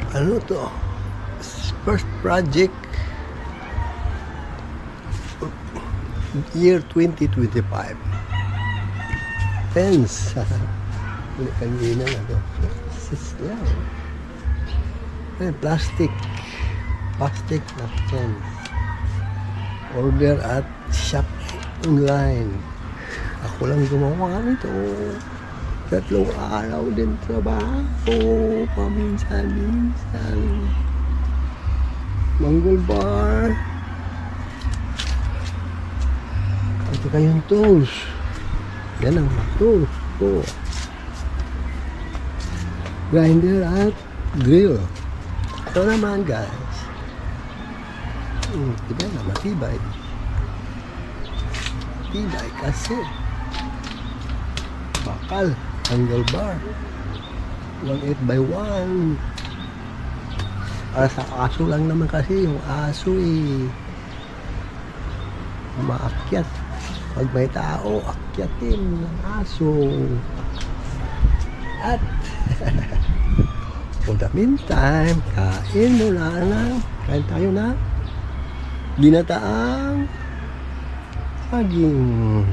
Ano to? First project year 2025. Fence. Ulit kanina na to. Yeah. Plastic na fence. Order at shop online. Ako lang gumawa nito. 3 araw din trabaho. Paminsan-minsan. Manggol bar. Ito kayong tools. Yan ang tools ko. Grinder at grill. Ito naman guys. Diba na matibay. Matibay kasi. Bakal. Angle bar. 1/8x1. Para sa aso lang naman kasi. Yung aso umaakyat. Pag may tao, akyatin ng aso. At for the meantime, kain tayo na ginataang saging.